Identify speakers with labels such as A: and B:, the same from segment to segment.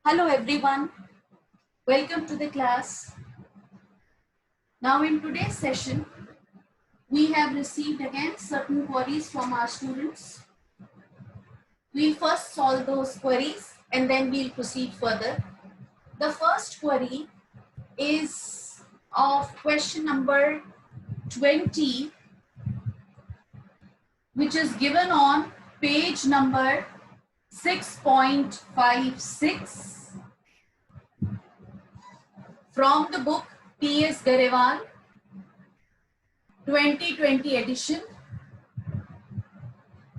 A: Hello everyone, welcome to the class. Now in today's session, we have received again certain queries from our students. We'll first solve those queries and then we'll proceed further. The first query is of question number 20, which is given on page number 6.56 from the book P.S. Garewal 2020 edition,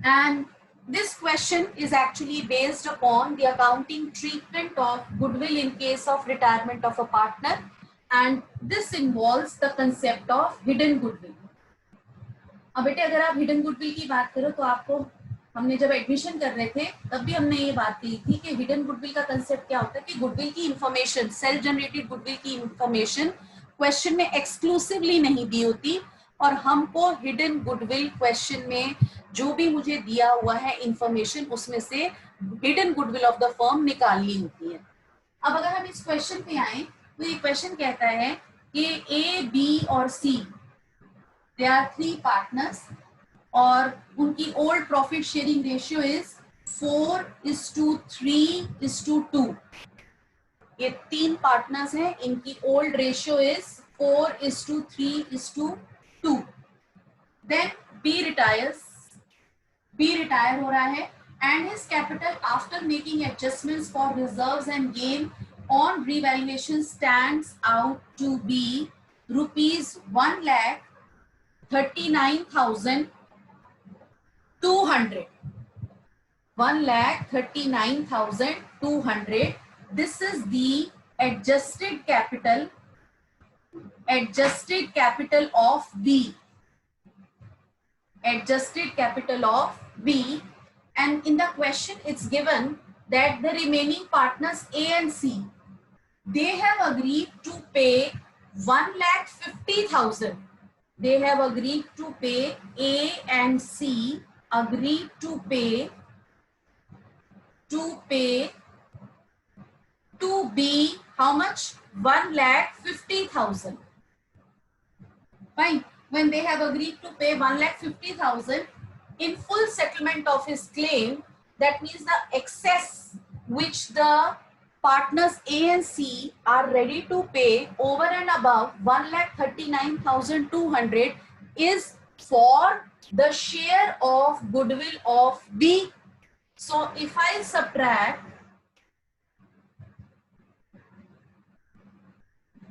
A: and this question is actually based upon the accounting treatment of goodwill in case of retirement of a partner, and this involves the concept of hidden goodwill. अब बेटे अगर आप hidden goodwill की बात करो तो आपको हमने जब एडमिशन कर रहे थे तब भी हमने ये बात की थी कि हिडन गुडविल का कंसेप्ट क्या होता है कि गुडविल की इंफॉर्मेशन, सेल्फ जनरेटेड गुडविल की इंफॉर्मेशन क्वेश्चन में एक्सक्लूसिवली नहीं दी होती और हमको हिडन गुडविल क्वेश्चन में जो भी मुझे दिया हुआ है इंफॉर्मेशन उसमें से hidden goodwill of the firm निकालनी होती है। अब अगर हम इस क्वेश्चन पे आए तो ये क्वेश्चन कहता है कि ए, बी और सी दे आर 3 पार्टनर्स और उनकी old profit sharing ratio is 4:3:2। ये 3 पार्टनर्स हैं, इनकी old ratio is 4:3:2। Then B retire हो रहा है and his capital after making adjustments for reserves and gain on revaluation stands out to be rupees 1,39,200. 1,39,200. This is the adjusted capital of B. Adjusted capital of B. And in the question it's given that the remaining partners A and C, they have agreed to pay 1,50,000. They have agreed to pay, A and C agreed to pay to B how much? 1,50,000. Fine. When they have agreed to pay 1,50,000 in full settlement of his claim, that means the excess which the partners A and C are ready to pay over and above 1,39,200 is for the share of goodwill of B. So if I subtract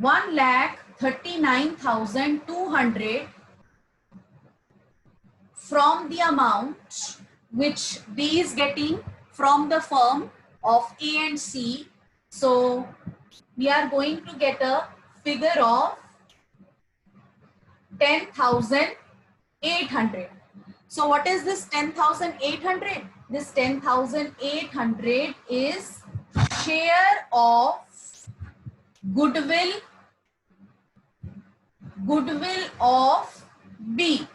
A: 1,39,200 from the amount which B is getting from the firm of A and C, so we are going to get a figure of 10,800. So what is this 10,800? This 10,800 is share of goodwill of B.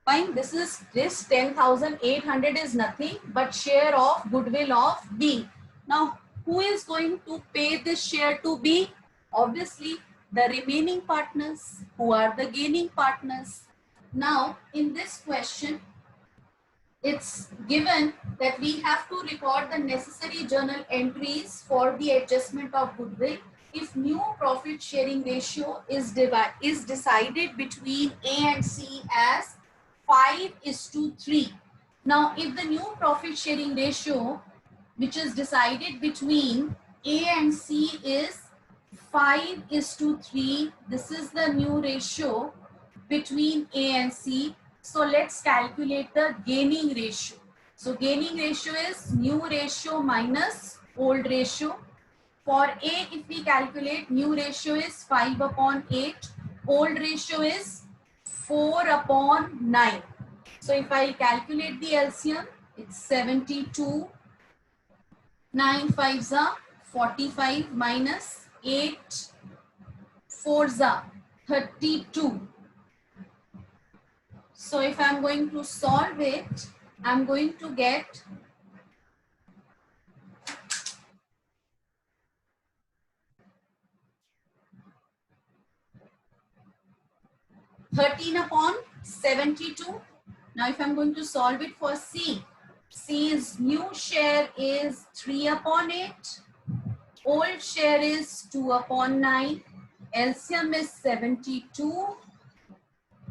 A: Fine. This 10,800 is nothing but share of goodwill of B. Now, who is going to pay this share to B? Obviously, the remaining partners, who are the gaining partners. Now, in this question, it's given that we have to record the necessary journal entries for the adjustment of goodwill if new profit sharing ratio is decided between A and C as 5:3. Now, if the new profit sharing ratio which is decided between A and C is 5:3, this is the new ratio between A and C. So let's calculate the gaining ratio. So gaining ratio is new ratio minus old ratio. For A, if we calculate, new ratio is 5/8, old ratio is 4/9. So if I calculate the LCM, it's 72. 9 5s are 45 minus 8 4s are 32. So if I'm going to solve it, I'm going to get 13 upon 72. Now if I'm going to solve it for C, C's new share is 3 upon 8. Old share is 2 upon 9. LCM is 72.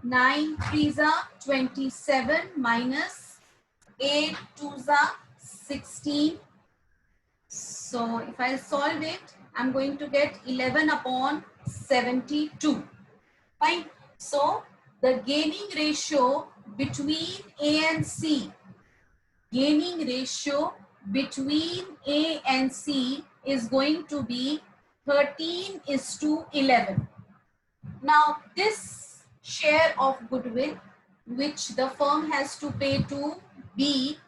A: 9 3s are 27 minus 8 2s are 16. So if I solve it, I'm going to get 11 upon 72. Fine. So the gaining ratio between A and C, gaining ratio between A and C is going to be 13:11. Now this share of goodwill which the firm has to pay to B,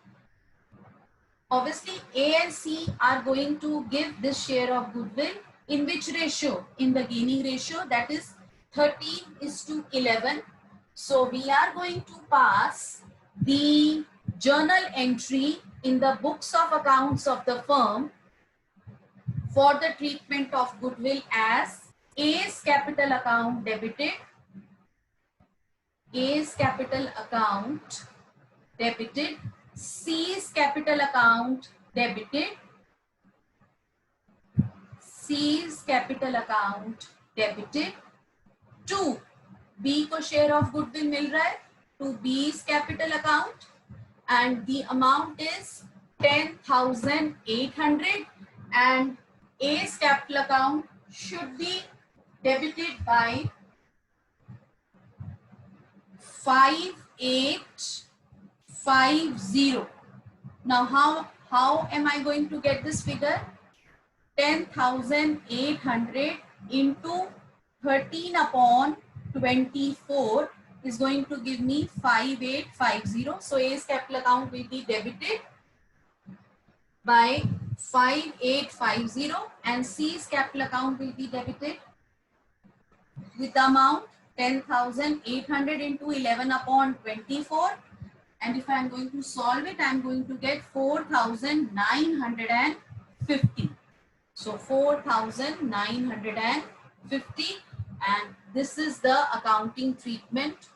A: obviously A and C are going to give this share of goodwill in which ratio? In the gaining ratio, that is 13:11. So we are going to pass the journal entry in the books of accounts of the firm for the treatment of goodwill as A's capital account debited, A's capital account debited, C's capital account debited, C's capital account debited, to B को share of goodwill मिल रहा है to B's capital account and the amount is 10,800 and A's capital account should be debited by 5850. Now how am I going to get this figure? 10,800 into 13 upon 24 is going to give me 5850. So A's capital account will be debited by 5850 and C's capital account will be debited with the amount 10,800 into 11 upon 24. And if I am going to solve it, I am going to get 4,950. So 4,950, and this is the accounting treatment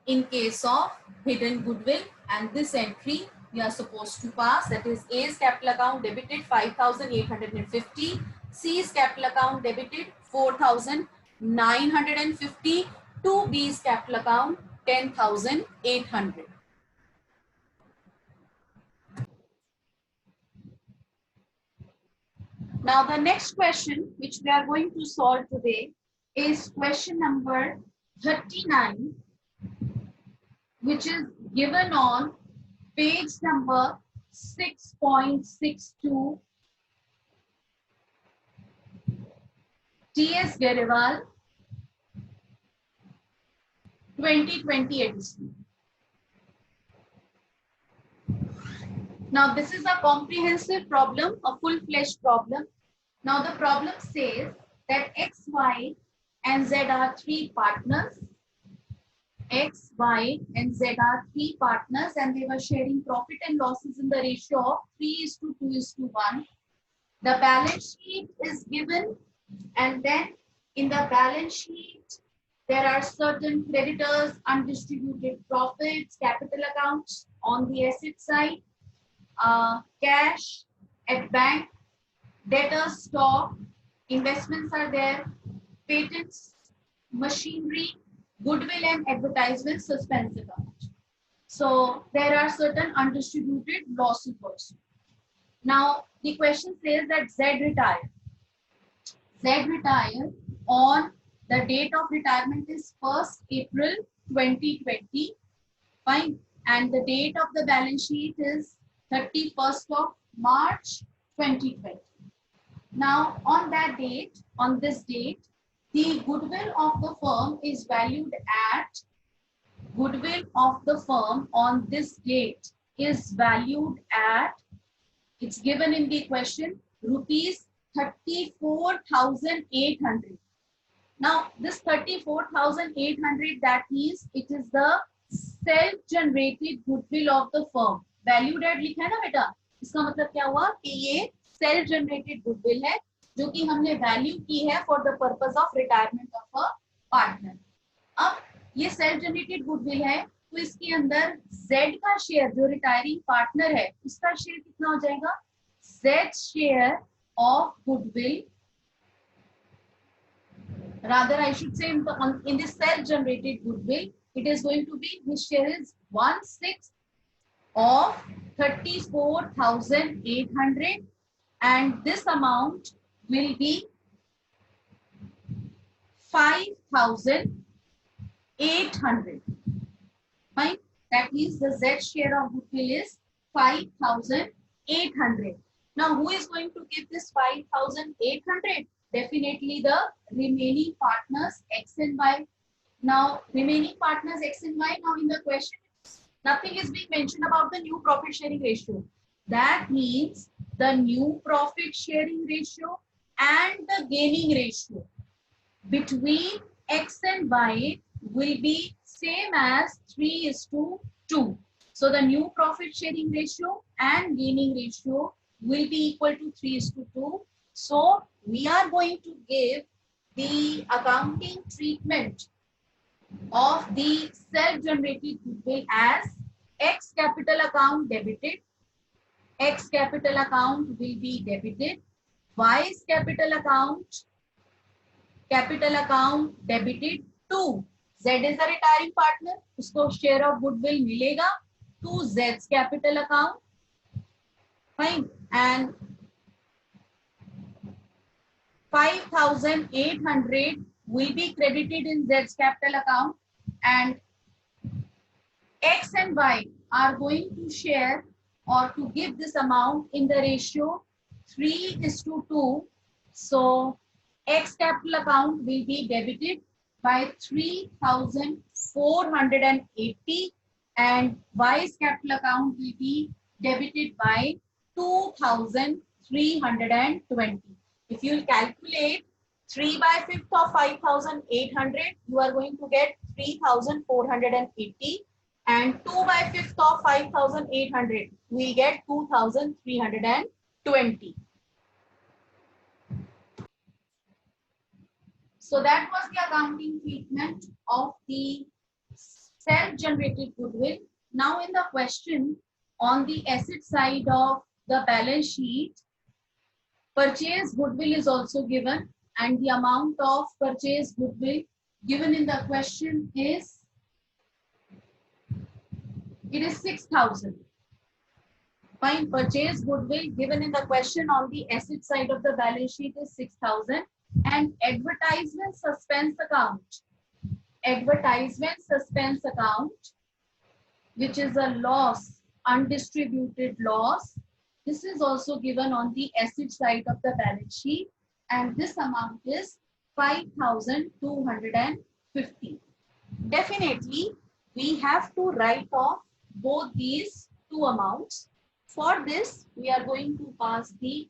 A: in case of hidden goodwill, and this entry we are supposed to pass, that is A's capital account debited 5,850, C's capital account debited 4,950, to B's capital account 10,800. Now the next question which we are going to solve today is question number 39, which is given on page number 6.62, T.S. Gariwal 2020 edition. Now this is a comprehensive problem, a full-fledged problem. Now the problem says that X, Y and Z are three partners. X, Y and Z are three partners and they were sharing profit and losses in the ratio of 3:2:1. The balance sheet is given, and then in the balance sheet there are certain creditors, undistributed profits, capital accounts on the asset side, cash at bank, debtors stock, investments are there, patents, machinery, goodwill and advertisement, suspense account. So there are certain undistributed losses also. Now the question says that Z retired. Z retired on the date of retirement is 1st April 2020. Fine. And the date of the balance sheet is 31st of March 2020. Now on that date, on this date, the goodwill of the firm is valued at, goodwill of the firm on this date is valued at, it's given in the question, rupees 34,800. Now this 34,800, that means it is the self-generated goodwill of the firm. Valued at लिखा है ना बेटा, इसका मतलब क्या हुआ कि ये self-generated goodwill है जो कि हमने value की है for the purpose of retirement of a partner. अब ये सेल्फ जनरेटेड गुडविल है, तो इसके अंदर Z का शेयर, जो रिटायरिंग पार्टनर है, उसका शेयर कितना हो जाएगा? Z share of goodwill, rather I should say in this self generated goodwill, it is going to be, his share is 1/6 of 34,800, and this amount will be 5,800. Fine. That means the Z share of goodwill is 5,800. Now, who is going to give this 5,800? Definitely the remaining partners X and Y. Now, remaining partners X and Y. Now, in the question, nothing is being mentioned about the new profit sharing ratio. That means the new profit sharing ratio and the gaining ratio between X and Y will be same as 3:2. So the new profit sharing ratio and gaining ratio will be equal to 3:2. So we are going to give the accounting treatment of the self-generated goodwill as X capital account debited. X capital account will be debited. Y's capital account debited to Z is the retiring partner, उसको share of goodwill मिलेगा to Z's capital account. Fine. And 5,800 will be credited in Z's capital account, and X and Y are going to share or to give this amount in the ratio 3:2. So X capital account will be debited by 3,480 and Y's capital account will be debited by 2,320. If you calculate 3/5 of 5,800, you are going to get 3,480, and 2/5 of 5,800, we get 2,320. So that was the accounting treatment of the self-generated goodwill. Now in the question, on the asset side of the balance sheet, purchase goodwill is also given, and the amount of purchase goodwill given in the question is, it is 6,000. Fine. Purchase goodwill given in the question on the asset side of the balance sheet is 6,000, and advertisement suspense account, which is a loss, undistributed loss, this is also given on the asset side of the balance sheet, and this amount is 5,250. Definitely, we have to write off both these two amounts. For this, we are going to pass the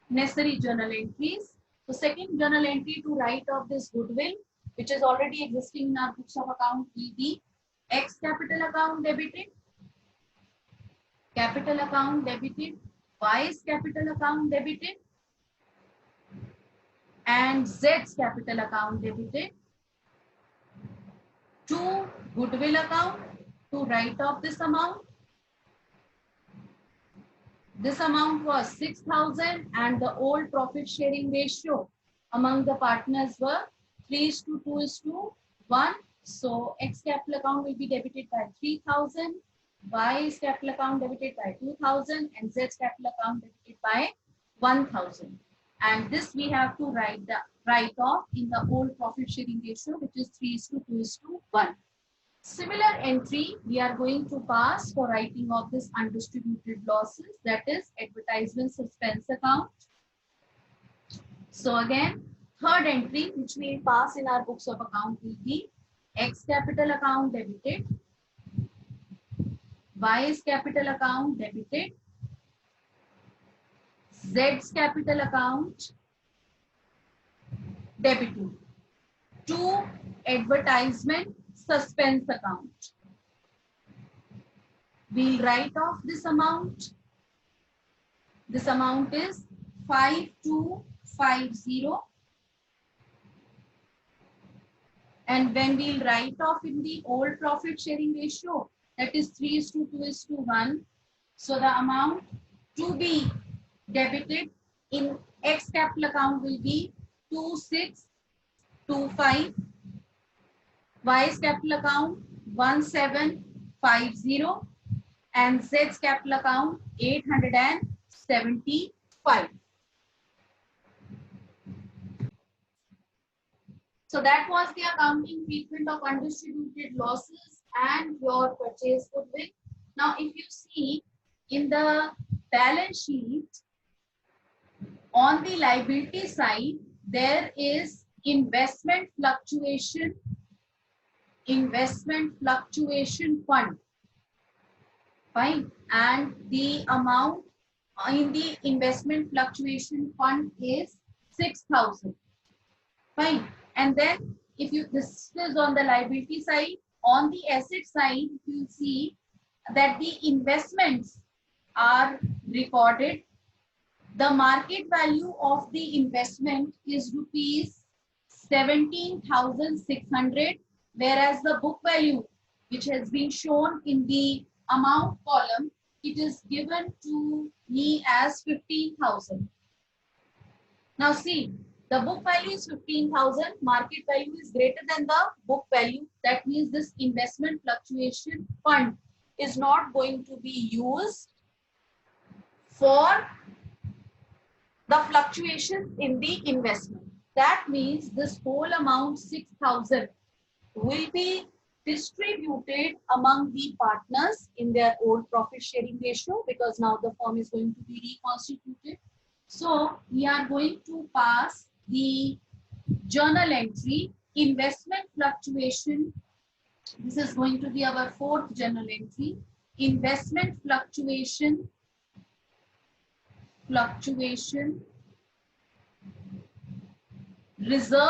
A: necessary journal entries. So second journal entry to write off this goodwill, which is already existing in our books of account, will be X capital account debited, Y's capital account debited, and Z's capital account debited to goodwill account to write off this amount. This amount was 6,000, and the old profit sharing ratio among the partners were 3:2:1. So X capital account will be debited by 3,000, Y's capital account debited by 2,000, and Z's capital account debited by 1,000. And this we have to write off in the old profit sharing ratio, which is 3:2:1. Similar entry we are going to pass for writing of this undistributed losses, that is advertisement suspense account. So again, third entry which we will pass in our books of account will be X capital account debited, Y's capital account debited, Z's capital account debited to advertisement suspense account. We'll write off this amount. This amount is 5,250, And when we'll write off in the old profit sharing ratio, that is 3:2:1. So the amount to be debited in X capital account will be 2625. Y's capital account 1750 and Z's capital account 875. So that was the accounting treatment of undistributed losses and your purchase goodwill. Now, if you see in the balance sheet, on the liability side, there is investment fluctuation fund. Fine. And the amount in the investment fluctuation fund is 6,000. Fine. And then if you, this is on the liability side, on the asset side, you see that the investments are recorded. The market value of the investment is rupees 17,600, whereas the book value, which has been shown in the amount column, it is given to me as 15,000. Now see, the book value is 15,000, market value is greater than the book value. That means this investment fluctuation fund is not going to be used for the fluctuation in the investment. That means this whole amount 6,000 will be distributed among the partners in their old profit sharing ratio, because now the firm is going to be reconstituted. So we are going to pass the journal entry, investment fluctuation. This is going to be our fourth journal entry, investment fluctuation reserve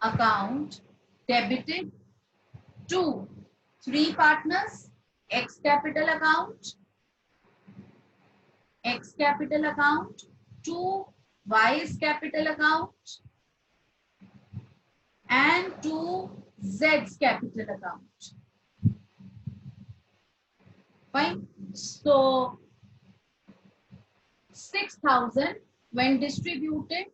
A: account debited to 3 partners, X capital account, to Y's capital account, and to Z's capital account. Fine. So 6,000 when distributed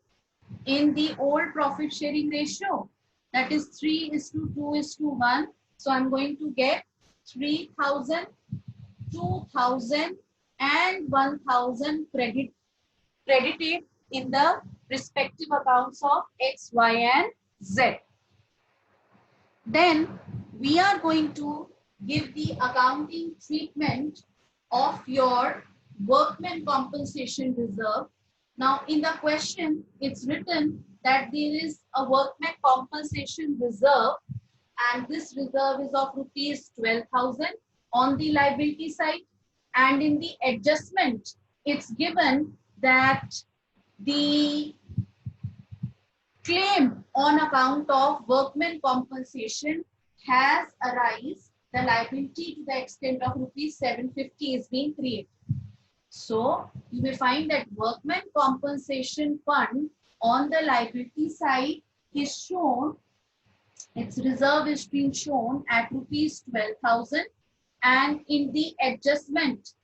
A: in the old profit sharing ratio, that is 3:2:1. So I'm going to get 3,000, 2,000 and 1,000 credited in the respective accounts of X, Y and Z. Then we are going to give the accounting treatment of your workmen compensation reserve. Now in the question, it's written that there is a workmen compensation reserve, and this reserve is of rupees 12,000 on the liability side. And in the adjustment, it's given that the claim on account of workmen compensation has arise, the liability to the extent of rupees 750 is being created. So you will find that workmen compensation fund on the liability side is shown, its reserve is being shown at rupees 12,000, and in the adjustment,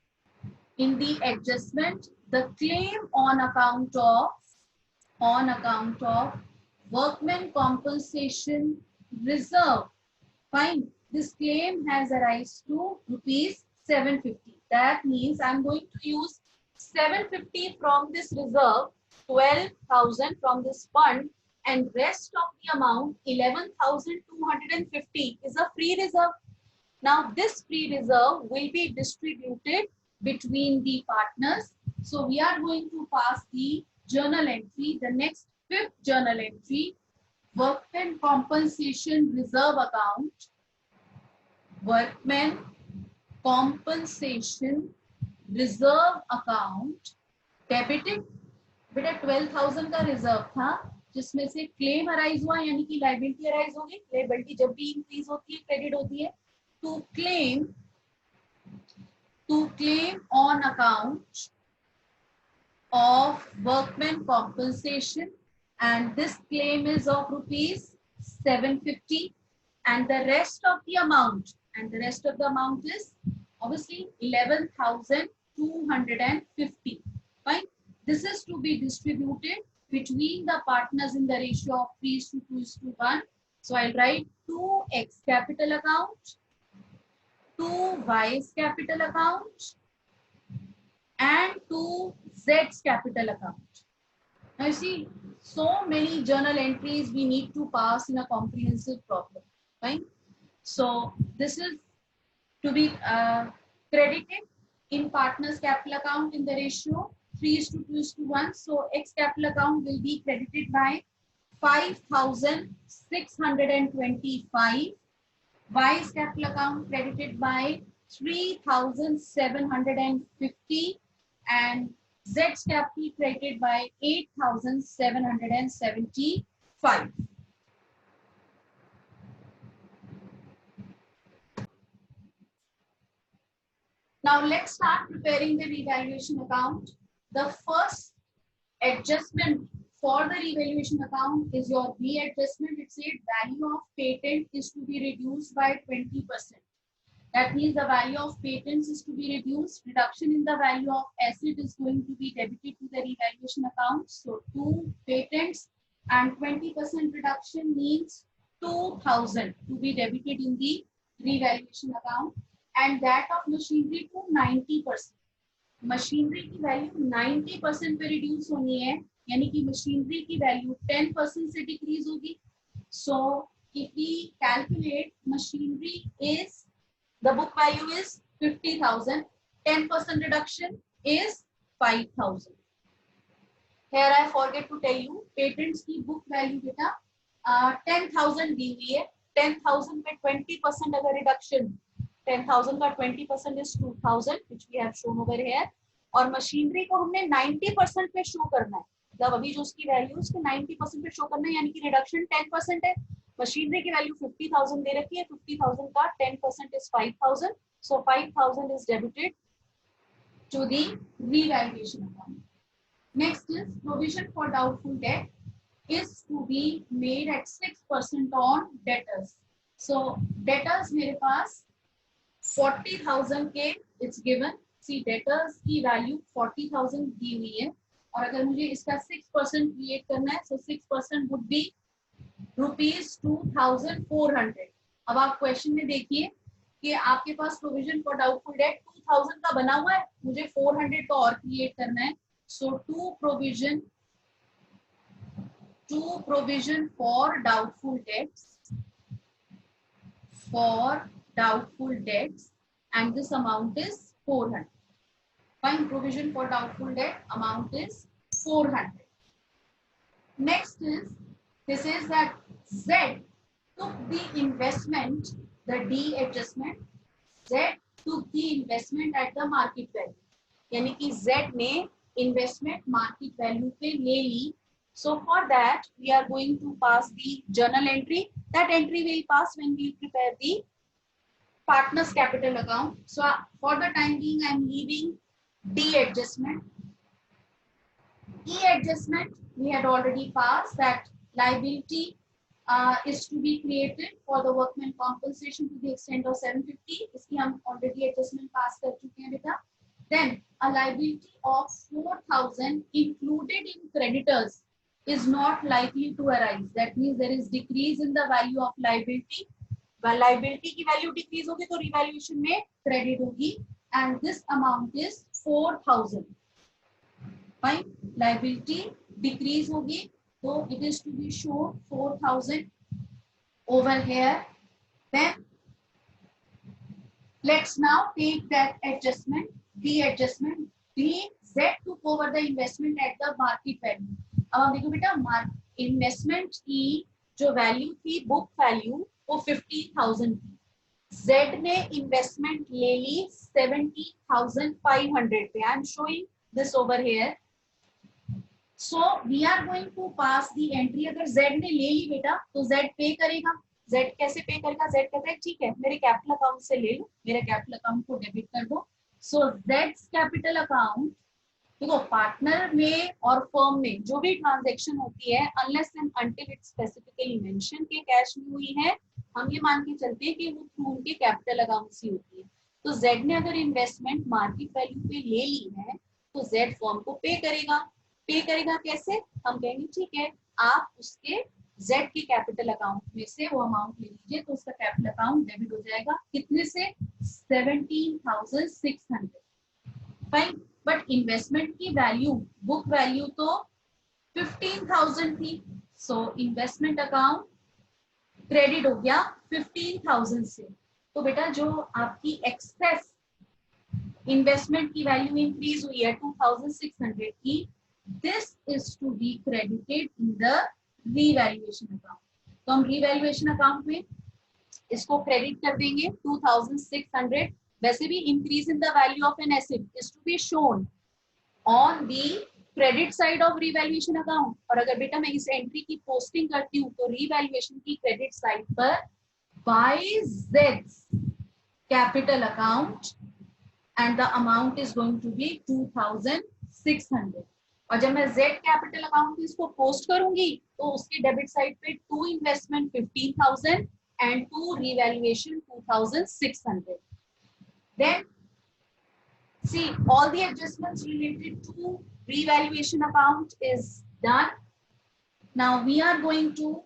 A: the claim on account of workmen compensation reserve, fine, this claim has arise to rupees 750. That means I'm going to use 750 from this reserve, 12,000 from this fund, and rest of the amount 11,250 is a free reserve. Now this free reserve will be distributed between the partners. So we are going to pass the journal entry, the next fifth journal entry, workmen compensation reserve account, workmen compensation reserve account debited. बेटा 12,000 का reserve था जिसमें से claim arise हुआ, यानी कि liability arise होगी. Liability जब भी इंक्रीज होती है क्रेडिट होती है. To claim on account of workmen compensation and this claim is of rupees 750, and the rest of the amount is obviously 11,250. Fine. This is to be distributed between the partners in the ratio of 3:2:1. So I'll write 2x capital account, 2y's capital account, and 2z's capital account. Now you see, so many journal entries we need to pass in a comprehensive problem. Fine. So this is to be credited in partners capital account in the ratio 3:2:1. So X capital account will be credited by 5,625. Y's capital account credited by 3,750, and Z's capital credited by 8,775. Now let's start preparing the revaluation account. The first adjustment for the revaluation account is your B adjustment. It said value of patent is to be reduced by 20%. That means the value of patents is to be reduced. Reduction in the value of asset is going to be debited to the revaluation account. So 2 patents and 20% reduction means 2,000 to be debited in the revaluation account, and that of machinery to 90%. Machinery की value 90% पे reduce होनी है, यानी कि machinery की value 10% से decrease होगी. So if we calculate machinery is the book value is 50,000, 10% reduction is 5,000. Here I forget to tell you, patents की बुक वैल्यू बेटा 10,000 दी हुई है. 10,000 में 20% अगर रिडक्शन, 10,000 का 20% is 2,000, which we have shown over here. और मशीनरी को हमने 90% पे शो करना है. मतलब अभी जो उसकी वैल्यू उसको 90% पे शो करना है, यानी कि रिडक्शन 10% है. मशीनरी की वैल्यू 50,000 दे रखी है. 50,000 का 10% is 5,000. So 5,000 is debited to the revaluation account. Next is provision for doubtful debt is to be made at 6% on debtors. So debtors मेरे पास 40,000 के it's given. See debtors की वैल्यू 40,000 दी हुई है, और अगर मुझे इसका 6% क्रिएट करना है, so 6% would be rupees 2,400. अब आप क्वेश्चन में देखिए कि आपके पास प्रोविजन फॉर डाउटफुल डेट 2,000 का बना हुआ है, मुझे 400 का और क्रिएट करना है. So two provision for doubtful debts, and this amount is 400. Fine. Provision for doubtful debt amount is 400. Next is, this is that Z took the investment, the D adjustment. Z took the investment at the market value, यानी कि Z ने investment market value पे ले ली. So for that we are going to pass the journal entry. That entry will pass when we prepare the partners capital account. So for the time being I am leaving D adjustment. E adjustment we had already passed, that liability is to be created for the workman compensation to the extent of 750. इसकी हम already adjustment pass कर चुके हैं बेटा. Then a liability of 4,000 included in creditors is not likely to arise. That means there is decrease in the value of liability. Liability की value decrease होगी तो revaluation में credit होगी, and this amount is 4,000. Fine. Liability decrease होगी, so it is to be shown 4,000 over here. Then let's now take that adjustment, D adjustment. D, Z took over the investment at the market value. अब हम देखो बेटा, investment की जो value थी book value वो 50,000 थी. Z ने इन्वेस्टमेंट ले ली 70,500 पे. I am showing this over here. So we are going to pass the entry. अगर Z ने ले ली बेटा तो Z पे करेगा. Z कैसे पे करेगा? Z कहता है ठीक है मेरे कैपिटल अकाउंट से ले लो, मेरे कैपिटल अकाउंट को डेबिट कर दो. सो Z's कैपिटल अकाउंट देखो पार्टनर में और फर्म में जो भी ट्रांजैक्शन होती है unless and until it specifically mention के कैश में हुई है, हम ये मान के चलते हैं कि वो थ्रू उनके कैपिटल अकाउंट से होती है। तो जेड ने अगर इन्वेस्टमेंट मार्केट वैल्यू पे ले ली है तो जेड फर्म को पे करेगा। पे करेगा कैसे? हम कहेंगे ठीक है आप उसके जेड के कैपिटल अकाउंट में से वो अमाउंट ले लीजिए, तो उसका कैपिटल अकाउंट डेबिट हो जाएगा कितने से? 17,600। फाइन। बट इन्वेस्टमेंट की वैल्यू, बुक वैल्यू तो 15,000 थी, सो इन्वेस्टमेंट अकाउंट क्रेडिट हो गया 15,000 से। तो बेटा जो आपकी एक्सेस इन्वेस्टमेंट की वैल्यू इंक्रीज हुई है 2,600 की, this is to be credited in the revaluation account. तो हम रीवैल्यूएशन अकाउंट में इसको क्रेडिट कर देंगे 2,600। वैसे भी increase in the value of an asset is to be shown on the credit side of revaluation account. और अगर बेटा मैं इस एंट्री की पोस्टिंग करती हूँ तो रीवैल्यूएशन की क्रेडिट साइड पर बाय जेड्स capital account and the amount is going to be 2,600। और जब मैं जेड कैपिटल अकाउंट में इसको पोस्ट करूंगी तो उसके डेबिट साइड पे to investment 15,000 and to revaluation 2,600. Then see all the adjustments related to revaluation account is done. Now we are going to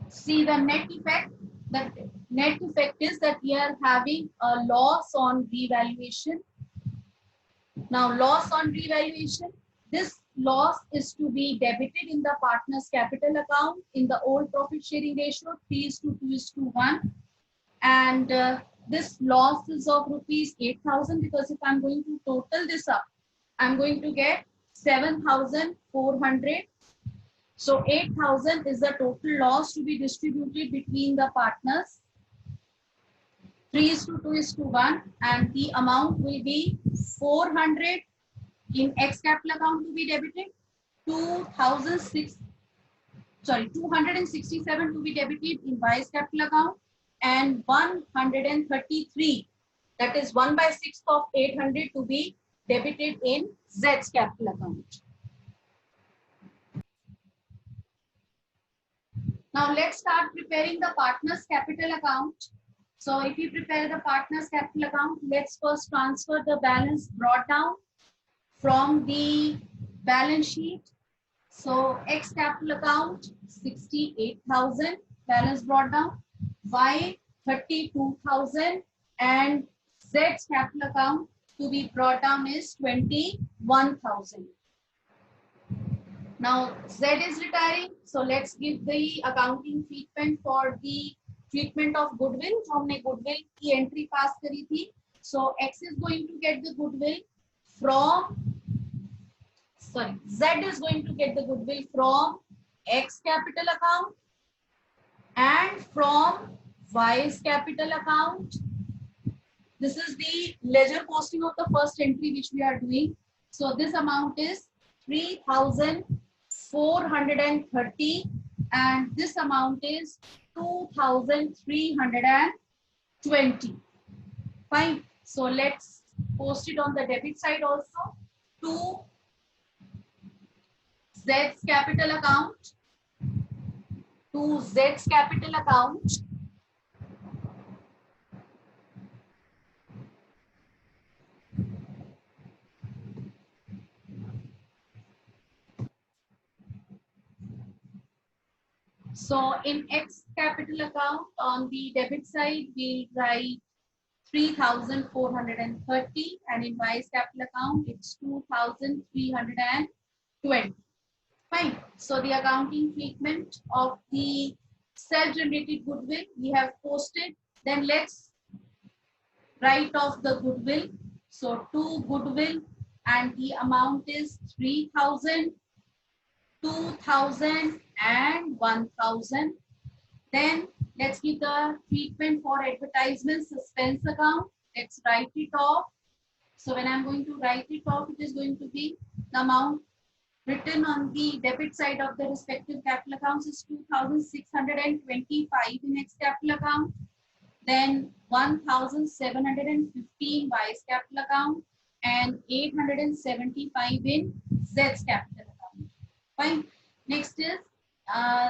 A: see the net effect. The net effect is that we are having a loss on revaluation. Now loss on revaluation, this loss is to be debited in the partner's capital account in the old profit sharing ratio 3:2:1. And this loss is of rupees 8,000 because if I'm going to total this up, I'm going to get 7,400. So 8,000 is the total loss to be distributed between the partners 3:2:1, and the amount will be 400 in X capital account to be debited, 267 to be debited in Y's capital account, and 133, that is 1/6 of 800 to be debited in Z's capital account. Now let's start preparing the partner's capital account. So if you prepare the partner's capital account, let's first transfer the balance brought down from the balance sheet. So X capital account 68,000 balance brought down, Y 32,000, and Z's capital account to be brought down is 21,000. Now Z is retiring, so let's give the accounting treatment for the treatment of goodwill. जो हमने goodwill की entry pass करी थी. So X is going to get the goodwill from, sorry, Z is going to get the goodwill from X capital account and from Y's capital account. This is the ledger posting of the first entry which we are doing. So this amount is 3,430 and this amount is 2,320. Fine. So let's post it on the debit side also to Z's capital account, to Z's capital account. So in X capital account on the debit side, we'll write 3,430 and in Y's capital account, it's 2,320. Fine. So the accounting treatment of the self-generated goodwill we have posted. Then let's write off the goodwill. So to goodwill and the amount is 3,000, 2,000 and 1,000. Then let's give the treatment for advertisement suspense account. Let's write it off. So when I'm going to write it off, it is going to be the amount written on the debit side of the respective capital accounts is 2,625 in X capital account, then 1,715 Y's capital account, and 875 in Z's capital account. Fine. Next is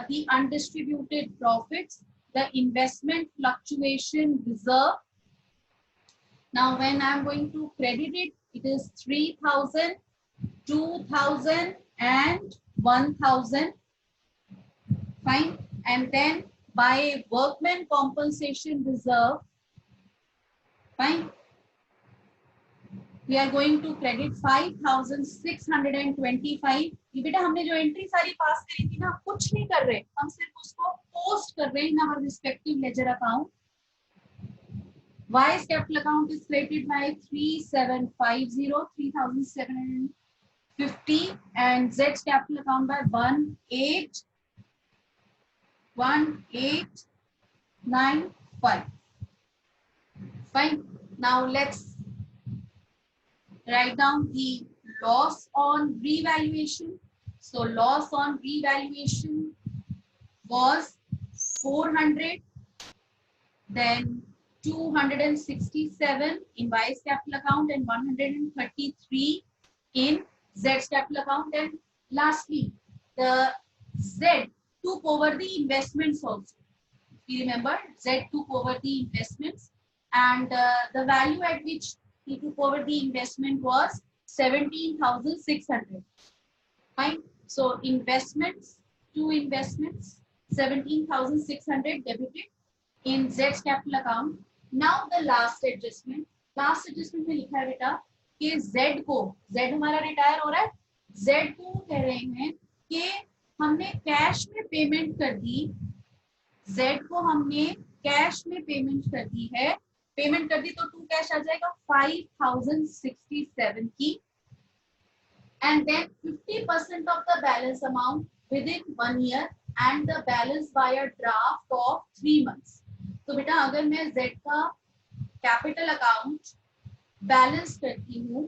A: the undistributed profits, the investment fluctuation reserve. Now, when I'm going to credit it, it is 3,000, 2,000, and 1,000. Fine. And then by workman compensation reserve, fine, we are going to credit 5,625. ये बेटा हमने जो entry सारी पास करी थी ना, कुछ नहीं कर रहे, हम सिर्फ उसको पोस्ट कर रहे हैं इन our respective ledger account. Y's capital account is credited by 3750, 3,750, and Z's capital account by 1895. Fine. Now let's write down the loss on revaluation. So loss on revaluation was 400, then 267 in Y's capital account and 133 in Z's capital account. And lastly, the Z took over the investments also. If you remember, Z took over the investments, and the value at which he took over the investment was 17,600. Fine. So investments, two investments, 17,600 debited in Z's capital account. Now the last adjustment में लिखा है बेटा कि Z को, Z हमारा retire हो रहा है, Z को कह रहे हैं कि हमने कैश में पेमेंट कर दी, Z को हमने कैश में पेमेंट कर दी है, पेमेंट कर दी तो टू कैश आ जाएगा 5,067 की, and then 50% of the balance amount within 1 year and the balance by a draft of 3 months. तो बेटा अगर मैं Z का कैपिटल अकाउंट बैलेंस करती हूँ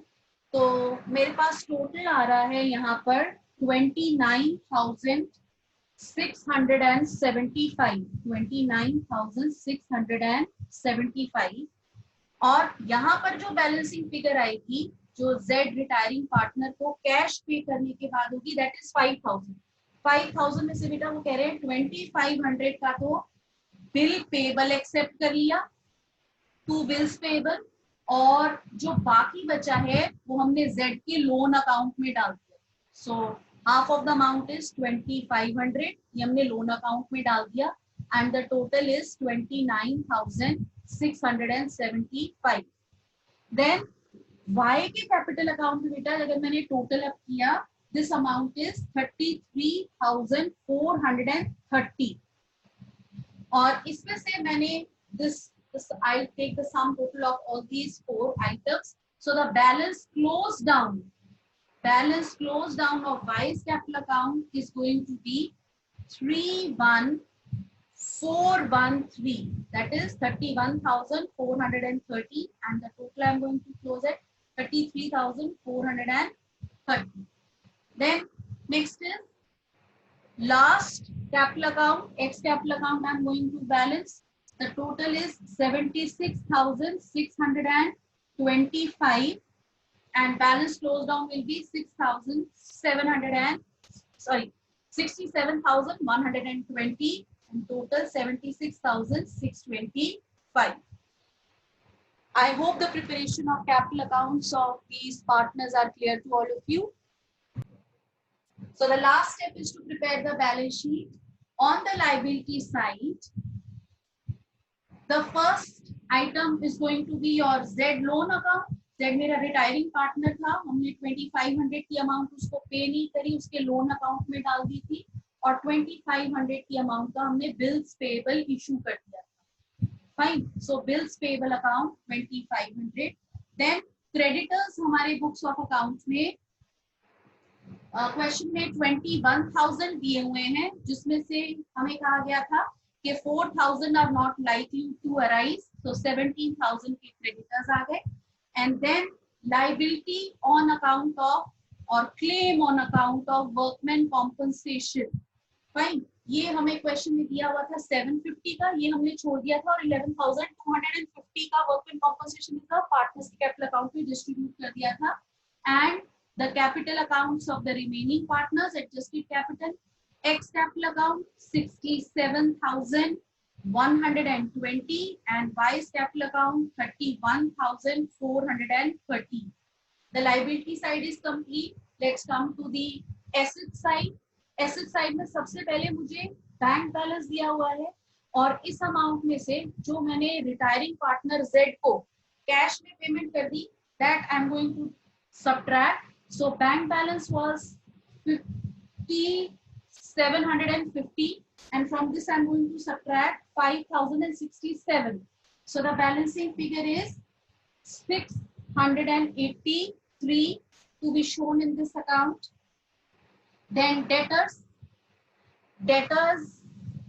A: तो मेरे पास टोटल आ रहा है यहाँ पर 29,675 और यहाँ पर जो बैलेंसिंग फिगर आएगी जो Z रिटायरिंग पार्टनर को कैश पे करने के बाद होगी दैट इज 5,000 में से बेटा वो कह रहे हैं 2,500 का तो बिल पेबल एक्सेप्ट कर लिया, 2 बिल्स पेबल, और जो बाकी बचा है वो हमने Z के लोन अकाउंट में डाल दिया. So half of the amount is 2,500, ये हमने लोन अकाउंट में डाल दिया and the total is 29,675. Then Y के कैपिटल अकाउंट में बेटा अगर मैंने टोटल अप किया दिस अमाउंट इज 33,430 और इसमें से मैंने this I'll take the sum total of all these 4 items. So the balance closed down of Y's capital account is going to be 31,413. That is 31,430, and the total I'm going to close at 33,430. Then next is last capital account, X capital account I'm going to balance. The total is 76,625 and balance closed down will be 67,120 and total 76,625. I hope the preparation of capital accounts of these partners are clear to all of you. So the last step is to prepare the balance sheet. On the liability side, the first item is going to be your Z loan account. Z मेरा retiring partner था, हमने 2,500 की amount उसको पे नहीं करी, उसके loan account में डाल दी थी और 2,500 की अमाउंट का हमने बिल्स पेएबल इशू कर दिया था. Fine. So bills payable account 2,500. Then creditors हमारे बुक्स ऑफ अकाउंट में क्वेश्चन में 21,000 दिए हुए हैं जिसमें से हमें कहा गया था कि 4,000 are not likely to arise, so 17,000 के क्रेडिटर्स आ गए. And then liability on account of और claim on account of workman compensation. Fine. ये हमें क्वेश्चन में दिया हुआ था 750 का, ये हमने छोड़ दिया था और 11,250 50 का वर्कमेन कॉम्पनसेशन रिजर्व पार्टनर्स के कैपिटल अकाउंट में डिस्ट्रीब्यूट कर दिया था and the capital accounts of the remaining partners adjusted capital x capital account 67,120 and Y's capital account 31,430. The liability side is complete. Let's come to the asset side. Asset side में सबसे पहले मुझे bank balance दिया हुआ है और इस amount में से जो मैंने रिटायरिंग पार्टनर Z को कैश में पेमेंट कर दी, that I'm going to subtract. So bank balance was 5,750 and from this I'm going to subtract 5,067. So the balancing figure is 683 to be shown in this account. Then debtors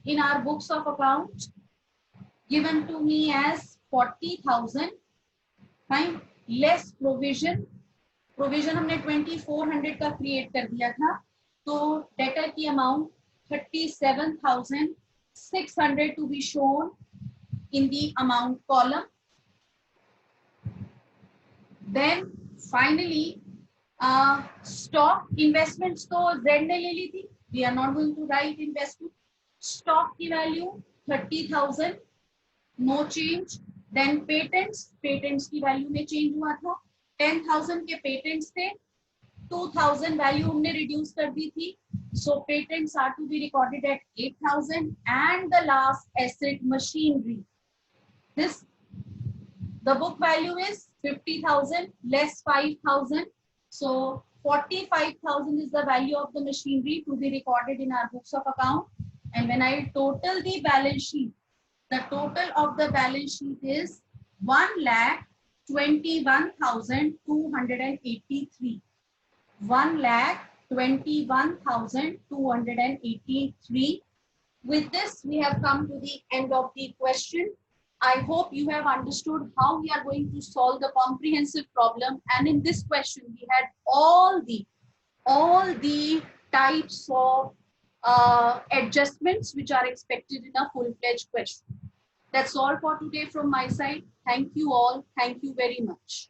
A: in our books of account given to me as 40,000, fine, less provision हमने 2400 का create कर दिया था, तो debtor की amount 37,600 to be shown in the amount column. Then finally stock investments तो Z ने ले ली थी, we are not going to write investment. Stock की value 30,000, no change. Then patents की value में change हुआ था, 10,000 के patents थे, 2,000 value हमने reduce कर दी थी, so patents are to be recorded at 8,000 and the last asset machinery. The book value is 50,000 less 5,000, so 45,000 is the value of the machinery to be recorded in our books of account. And when I total the balance sheet, the total of the balance sheet is 1,21,283. 1,21,283. With this, we have come to the end of the question. I hope you have understood how we are going to solve the comprehensive problem. And in this question, we had all the types of adjustments which are expected in a full-fledged question. That's all for today from my side. Thank you all. Thank you very much.